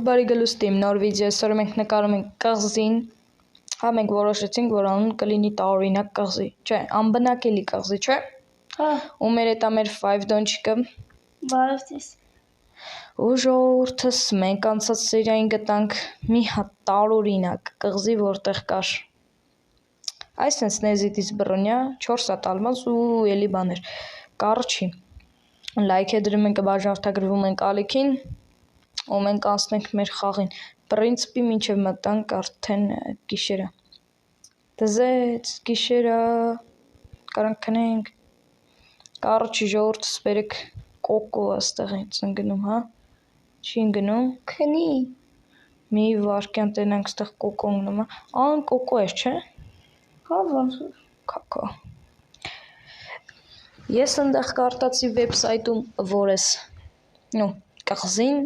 Բարի գլուստիմ, նոր վիդեո, այսօր մենք նկարում ենք կղզին, հա մենք որոշեցինք, որ անուն կլինի տարօրինակ կղզի, չէ, անբնակելի կղզի, չէ, ու մեր էտա մեր 5 դոնչիկը, Բարև ձեզ, ու ժողովուրդս մենք անցած սերիային գտանք մի հատ տարօրինակ կղզի, որտեղ կար, այս հենց նեզիտից բռնյա, 4 հատ ալմազ ու էլի բաներ, կառը չի, լայք է դրում ենք, բաժանորդագրվում ենք ալիքին, ու մենք անցնենք մեր խաղին, պրինցիպի մինչև մտանք արդեն գիշերը, դզեց գիշերը, կարանք քնենք, կառը չի ժողովուրդս բերեք կոկո աստեղ ենք ընգնում, հա, չի ընգնում, քնի, մի վարկյան տենանք ստեղ կոկո ընգնում, ան կոկո էր, չէ, հա ոնց որ, կակո, ես ընդեղ կարտացի վեբսայտում, որ ես, կղզին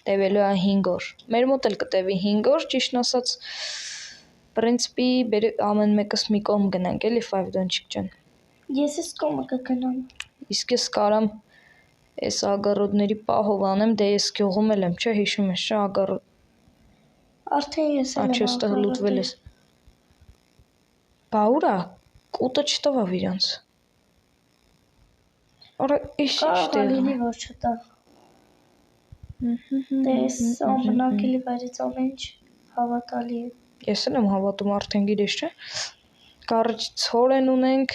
տևելու է 5 օր, մեր մոտ էլ կտևի 5 օր, ճիշտն ասած, պրինցիպի ամեն մեկս մի կողմ գնանք, էլի 5 դոնչիկ ջան, ես ես կողմը կգնամ, իսկ ես կարամ այս ագառոդների պահով անեմ, դե ես գյուղում էլ եմ, չէ, հիշում ես, չէ, ագառոդ, արդեն ես էլ աչի ստեղ լուտվել ես, բա ուրա, կուտը չտվավ իրանց, արա իշ կարող է լինի, որ չտա, դե ես անբնակելի վայրից ամեն ինչ հավատալի է, ես էլ եմ հավատում արդեն գիրես, չէ, կառիչ ցորեն ունենք,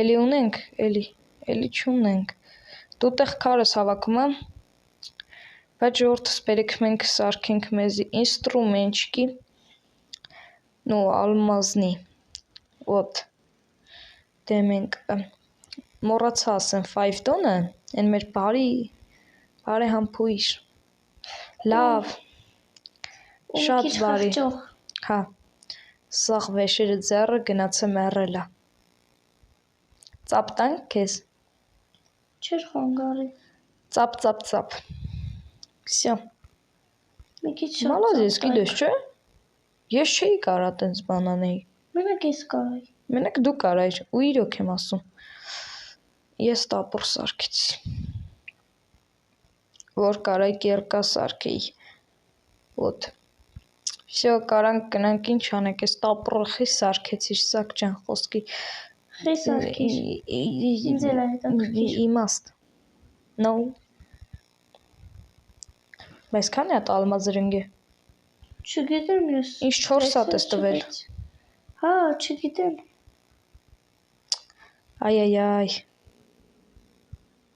էլի ունենք, էլի չունենք, դու տեղ քարս հավաքում եմ, բայց ժողովրդս բերեք մենք սարքենք մեզի ինստրումենտչիկի, ալմազնի, ոտ, դե մենք մոռացա ասեմ 5 տոնը, են մեր բարեհամբույր, լավ, շատ բարի, հա, սաղ վեշերը ձեռը գնաց է մեռելա, ծապ տանք կեզ, չեր խանգարի, ծապ, վսյո, մի քիչ շատ մալազես գիտես չէ, ես չէի կարա տենց բան անեի, մենակ ես կարայի, մենակ դու կարայիր, ու իրոք եմ ասում, ես տապոր սարքեցի, որ կարայի կերկա սարքեի, ոտ, վսյո կարանք գնանք ինչ անենք, ես տապորը խի սարքեցիր, սակ ջան խոսքի, խի սարքիր, ինձ էլ է հետաքրքիր, իմաստ, բայց քանի հատ ալմազր ընգե, չգիտեմ ես, ինչ 4 հատ ես տվել, հա, չգիտեմ, այ,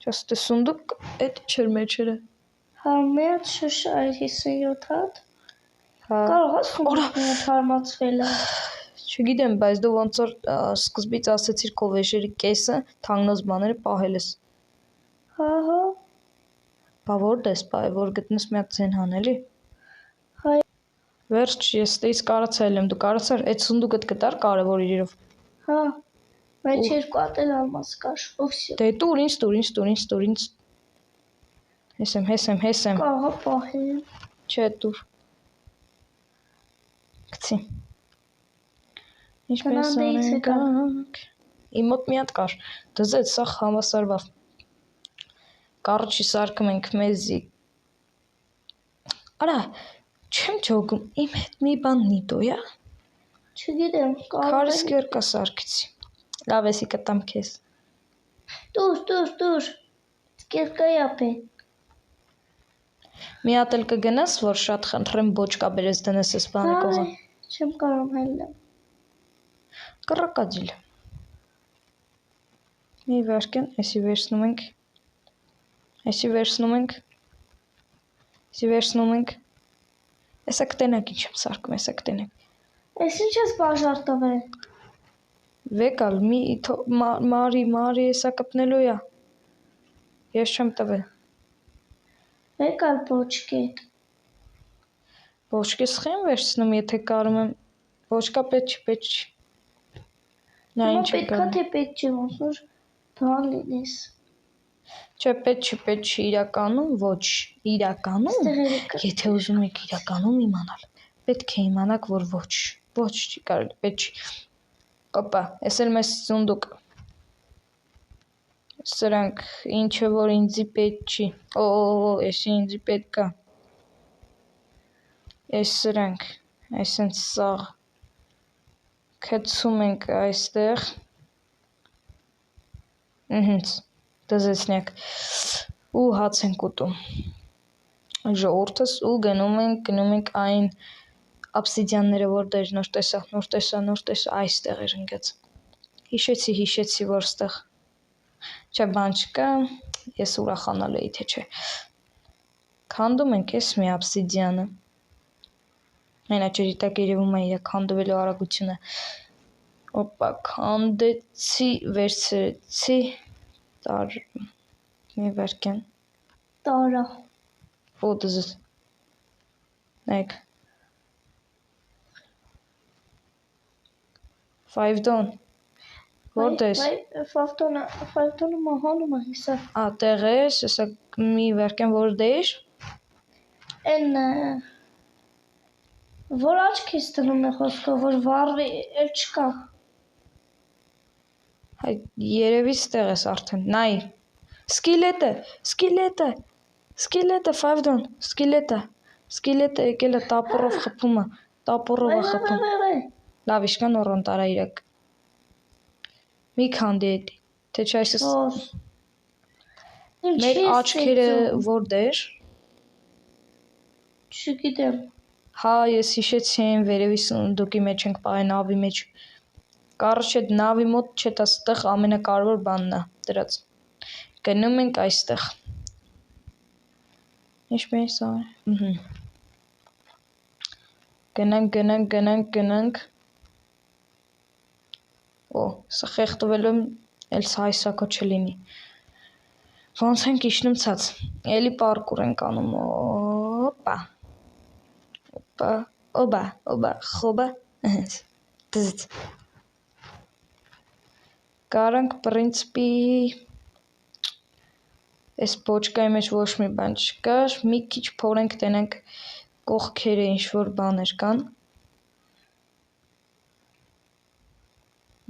ճաստ է սունդուկ, էտ չեր մեջերը, հա, մի հատ շշ այր 57 հատ, կարող է սունդուկ մի հատ հարմացվել է, չգիտեմ, բայց դու ոնց որ սկզբից ասեցիր քո վեշերի կեսը, թանգնոց բաները պահել ես, հա, բա որ դես պահ, որ գտնես մի հատ ձեն հանելի, հայ, վերջ, ես տեից կարացայել եմ, դու կարացար, էտ սունդուկըտ կտար կարևոր իրերով, հա, բայց 2 հատ էլ ալմազ կար, ովսյո, դե տուր ինձ, հեսեմ, կարող է պահել, չէ տուր, կցի, ինչպես անենք, իմ մոտ մի հատ կար, դզեց, սաղ համասարվավ, կարրջի սարքում ենք մեզի, արա, չեմ ճոգում, իմ հետ մի բան նիտոյա, չգիտեմ, կարս կերկա սարքեցի, լավ եսի կտամ կեզ, տուր, կերկայի ապեն, մի հատ էլ կգնաս, որ շատ խնդրեմ բոճկա բերես դնես ես բանը կողը, չեմ կարում հելնեմ, կռակաջիլ, մի վարկյան, եսի վերցնում ենք, եսա կտենակ ինչ եմ սարկում, ես ինչ ես բաժարտվել, վեկալ, մարի եսա կպնելու յա, ես չեմ տվել, վեկալ բոչկետ, բոչկես խեմ վերցնում, եթե կարում եմ, բոչկա պետ չի, նա ինչ է պետքա թե պետ չի, ոնց որ բան լինես, չէ, պետ չի, իրականում, ոչ, եթե ուզում եք իրականում իմանալ, պետք է իմանաք, որ ոչ չի կարելի, պետ չի, օպա, ես էլ մեզ սունդուկ, Սրանք ինչը որ ինձի պետք չի։ Էսի ինձի պետք է։ Էս սրանք, այսենց սաղ գցում ենք այստեղ։ Դզեցնյակ ու հաց ենք ուտում։ Ժողովուրդս ու գնում ենք այն obsidian-ները որ դեր նոր տեսա, այստեղ էր ընկած։ Հիշեցի, որ ստեղ չէ բան չկա, ես ուրախանալու էի, թե չէ։ Քանդում ենք էս մի obsidian-ը։ Այնա ջրի տակ երևում է իր քանդվելու արագությունը։ Օպա, քանդեցի, վերցրեցի, մի վարկյան։ Տարա։ Դզս։ Նայեք։ 5 դոն։ Որտես։ 5 տոնը մահանում է հիսա։ Տեղ ես, հեսա մի վարկյան որտես։ Են որ աչքից դնում է խոսքը, որ վառվի էլ չկա։ Հայ երևի ստեղ ես արդեն։ Նայ։ Սկիլետը 5 դոն, սկիլետը եկել է տապորով խփում է, տապորով է խփում։ Լավ իշքան օրոն տարա իրակ։ Մի քանդի էդի, թե չէ այսս։ Մեր աչքերը որտեր։ Չգիտեմ։ Հա, ես հիշեցի այն վերևի սունդուկի մեջ ենք պահել նավի մեջ։ Կարճ նավի մոտ չէ, այստեղ ամենակարևոր բանն է դրած։ Գնում ենք այստեղ։ Ինչպես է։ Գնանք։ Սա խեղդվել եմ, էլ հայսակո չլինի։ Ոնց ենք իջնում ցած։ Էլի պարկուր ենք անում։ Խոբա։ Դզց։ Կարանք պրինցիպի այս բոճկայի մեջ ոչ մի բան չկար, մի քիչ փորենք տենանք կողքերը ինչ որ բաներ կան։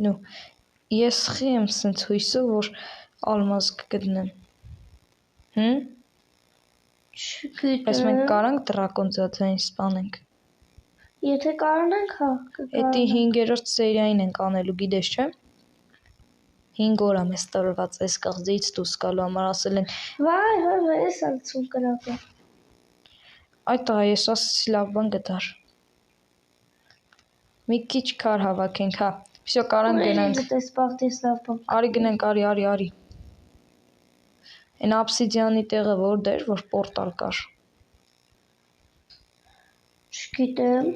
Նու ես խի եմ սենց հույսով որ ալմազ կգտնեմ։ Չգիտեմ։ Բայց մենք կարանք դրակոն ձածային սպանենք։ Եթե կարողանանք, հա, Էդի 5-րդ սերիային ենք անելու, գիտես չէ։ 5 օր է մեզ տրված այս կղզից դուրս գալու համար ասել են։ Վայ, ես ալցում կրակը։ Այդ տղա ես ասեցի լավ բան գտար։ Մի քիչ քար հավաքենք, հա։ Всё, կարան գնանք։ Դες բախտես լավ բան։ Արի գնանք, արի։ Այն obsidian-ի տեղը որտեր, որ պորտալ կար։ Չգիտեմ։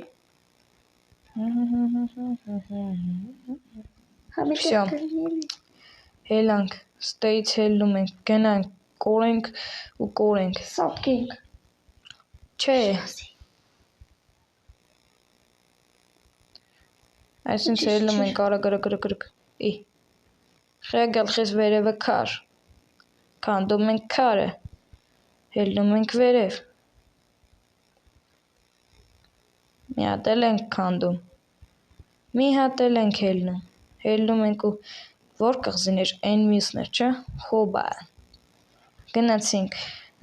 Всё։ Հելանք, ստեից հելնում ենք, գնանք, կորենք ու կորենք։ Սապկենք։ Չէ։ Այսինքն հելնում ենք արագ։ Խե գլխից վերևը քար։ Քանդում ենք քարը։ Հելնում ենք վերև։ Մի հատ էլ ենք քանդում։ Մի հատ էլ ենք հելնում։ Հելնում ենք ու որ կղզին էր, այն մյուսն էր, չէ՞։ Խոբա։ Գնացինք։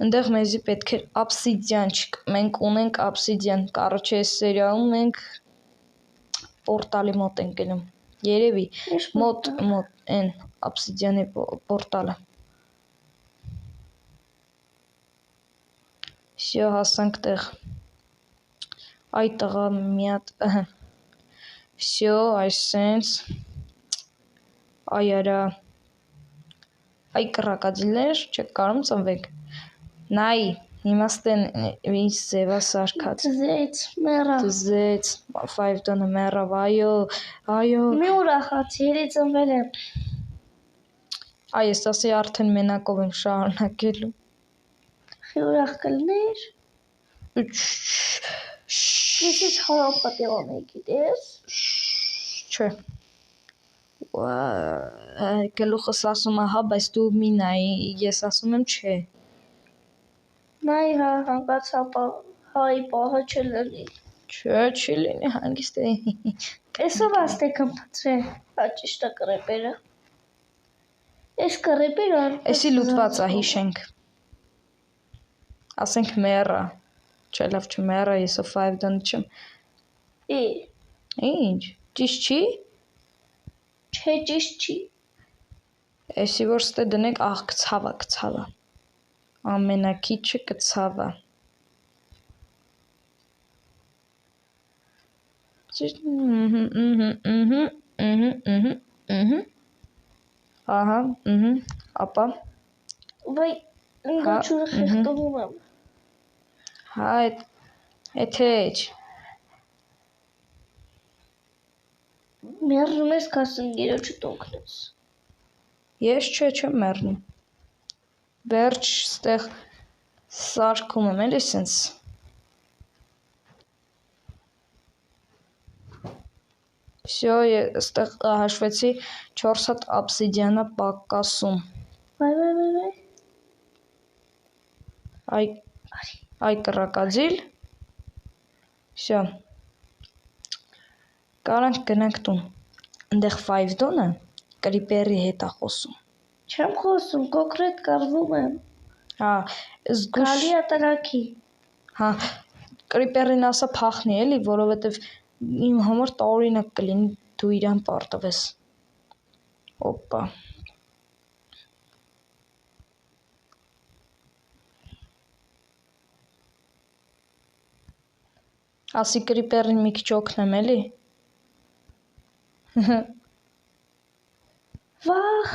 Այնտեղ մեզի պետք է obsidian չկա։ Մենք ունենք obsidian։ Կարոջե այս սերիալում մենք պորտալի մոտ ենք գնում։ Երևի մոտ այն obsidian-ի պորտալը։ Всё, հասանք տեղ։ Այ տղա մի հատ, Всё, այսենց։ Այ արա։ Այ կռակադիլներ, չեք կարում ծնվեք։ Նայ, հիմա ստեն ինչ ձևա սարքած։ Դզեց, 5 տոնը մեռավ, այո։ Մի ուրախացի, երի ծնվել եմ։ Ես ասի արդեն մենակով եմ շարունակելու։ Խի ուրախ կլներ։ Քիչ խորով պատիոն է, գիտես։ Չէ։ Գլուխս ասում է հա, բայց դու մի նայի, ես ասում եմ չէ։ Նայ հա, հանգացապ հայի պահը չլինի։ Չէ, չի լինի հանգիստ է։ Էսով աստեքն փծրե, հաճիշտ է կրեպերը։ Էս կռիպեր Էսի լուծված է հիշենք։ Ասենք մեռա։ Չէ, լավ չմեռա, ես 5 դան չեմ։ Ինչ, ճիշտ չի։ Չէ, ճիշտ չի։ Էսի որ ստե դնենք, ահ, կցավա։ Ամենակիչը կցավա։ Ահա, ապա։ Վայ, ինգաչուրը խեղտվում եմ։ Հա, էթեջ։ Մեռնում ես կասում գիրոջը տոնքնես։ Ես չեմ մեռնում։ Վերջ ստեղ սարկում եմ, էլի սենց։ Всё, ստեղ հաշվեցի 4 հատ obsidian-ը պակասում։ Վայ։ Այ կռակածիլ։ Всё։ Կարանք գնանք տուն։ Այնտեղ 5 դոնը կրիպերի հետ է խոսում։ Չեմ խոսում, կոնկրետ կռվում եմ։ Հա, զգուշ։ Գալի ատարակի։ Հա, կրիպերին ասա փախնի էլի, որովհետև իմ համար տարօրինակ կլինի դու իրան պարտվես։ Օպա։ Ասի կրիպերին մի քիչ օգնեմ էլի։ Վախ։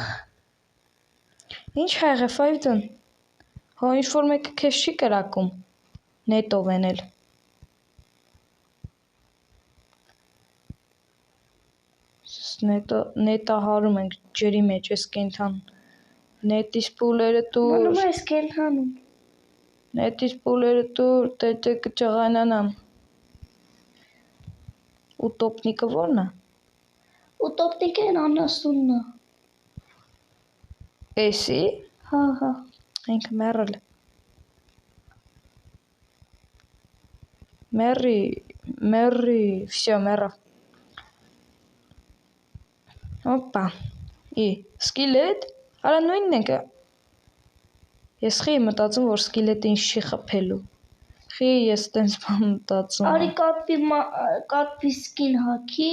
Ինչ ա եղել 5 դան։ Հա ինչ-որ մեկը քեզ չի կրակում։ Նետով էնել։ Նետահարում ենք ջրի մեջ էս կենթան։ Նետից պուլերը տուր։ Մնում ես կենթանում։ Նետից պուլերը տուր, տե կճղանանամ։ Ուտոպնիկը ո՞րն է։ Ուտոպնիկեն անասունն է։ Էսի։ Հա։ Ինքը մեռել։ Մեռի, всё, մեռավ։ Օպա։ Սկիլետ։ Արա նույնն ենք։ Ես խի մտածում, որ սկիլետը ինձ չի խփելու։ Խի ես տենց բան մտածում։ Արի կատվի սկին հաքի։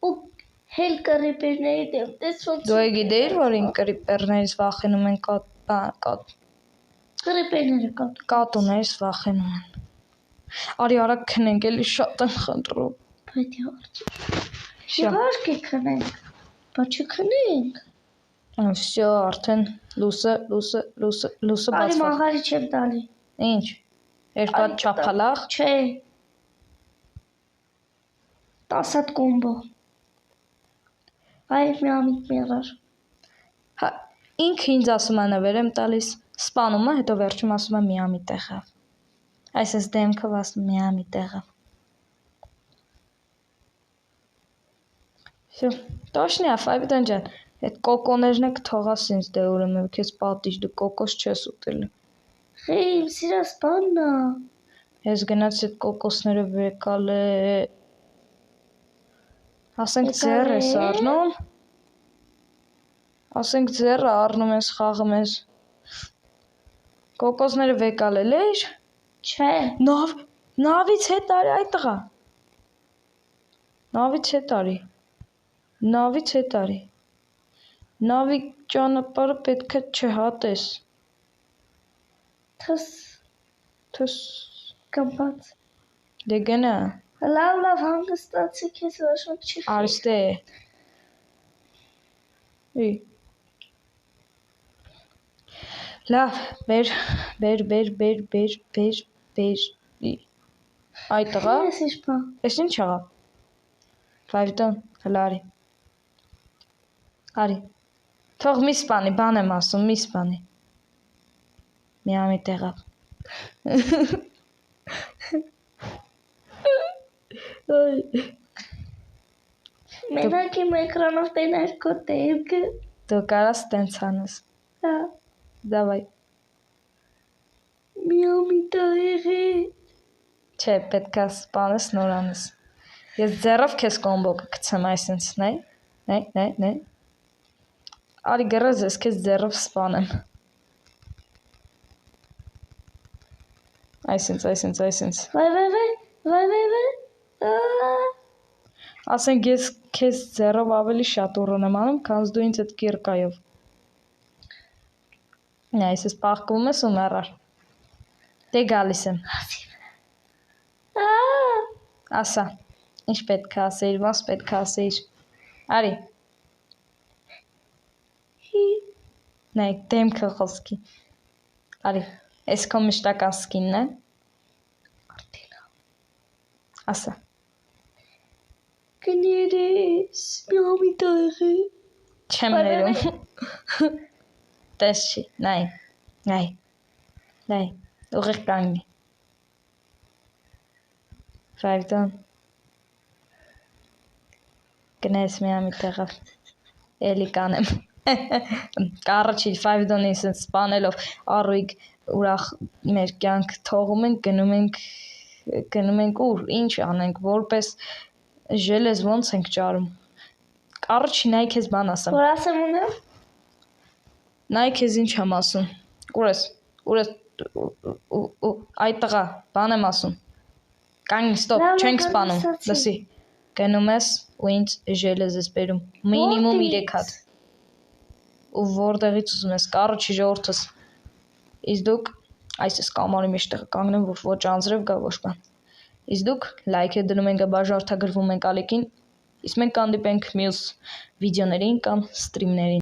Ու հել կռիպերների դեմ տես ոնց։ Դու գիտեիր, որ ին կրիպերներից վախենում են Կռիպերները կատուներից վախենում են։ Արի արագ քնենք, էլի շատ եմ խնդրում։ Բայց իհարկե քնենք։ Բայց չքնենք։ Всё, արդեն լուսը բացված։ Արի մաղարի չեմ տալի։ Ինչ։ Երկու հատ չափալախ։ Չէ։ 10 հատ կոմբո։ Այ մի ամիտ մեռար։ Հա, ինքը ինձ ասում է նվեր եմ տալիս, սպանում է, հետո վերջում ասում է մի ամիտ եղավ։ Այսպես դեմքով ասում մի ամիտ եղավ։ Всё, точно, 5 դան ջան։ Այդ կոկոներն եք թողաս ինձ դե ուրեմն քեզ պատիժ դու կոկոս չես ուտել։ Խի, իմ սիրած բանն է։ Ես գնացի այդ կոկոսները վեկալ է։ Ասենք ձեռ ես առնում։ Ասենք ձեռը առնում ես, խաղում ես։ Կոկոսները վեկալել ես։ Չէ։ Նավից հետ արի այ տղա։ Նավից հետ արի։ Նավի ճանապարհը պետք է չհատես։ Թս կապած։ Դե գնա։ Լավ հանգստացի քեզ ոչ ոք չի։ Արստե։ Լավ, բեր։ Այ տղա։ Էս ինչ եղավ։ 5 դան, հլա արի։ Արի։ Թող մի սպանի, բան եմ ասում, մի սպանի։ Մի ամիտ եղավ։ Մենակ իմ էկրանով տենար քո դեմքը։ Դու կարաս տենց անես։ Հա։ Դավայ։ Մի ամիտ եղի։ Չէ, պետք է սպանես նոր անես։ Ես ձեռով քեզ կոմբո կգցեմ այսինքն, նայ։ Արի գրեզ ես քեզ ձեռով սպանեմ։ Այսինց։ Վայ։ Ասենք ես քեզ ձեռով ավելի շատ ուռուն եմ անում, քան դու ինձ այդ կիրկայով։ Այսպես պահկվում ես ու մեռար։ Դե գալիս եմ։ Ասա, ինչ պետք է ասեիր, ոնց պետք է ասեիր։ Արի։ Նայ, դեմքը խոսքի։ Արի, այս քո մշտական սկինն է։ Ասա։ Կներես, մի տեղի։ Չեմ ներում։ Տես չի, նայ, ուղիղ կանգնի։ Ֆայվդոն։ Գնես մի տեղով, էլի կանեմ։ Կարաչի Ֆայվդոնին սենց սպանելով առույգ ուրախ մեր կյանք թողում ենք, գնում ենք ուր, ինչ անենք, որպես ժելեզ ոնց ենք ճարում։ Առաջի նայ քեզ բան ասեմ։ Որ ասեմ ունեմ։ Նայ քեզ ինչ եմ ասում։ Ուր ես այ տղա, բան եմ ասում։ Կանգնի, ստոպ, չենք սպանում։ Լսի։ Գնում ես ու ինձ ժելեզ ես բերում։ Մինիմում 3 հատ։ Ու որտեղից ուզում ես, կարոչի ժողովրդս։ Իսկ դուք այսպես կամարի մեջ տեղը կանգնեմ, որ ոչ անձրև գա, ոչ բան։ Իսկ դուք լայք է դնում ենք, բաժանորդագրվում ենք ալիքին, իսկ մենք կհանդիպենք մյուս վիդեոներին կամ ստրիմներին։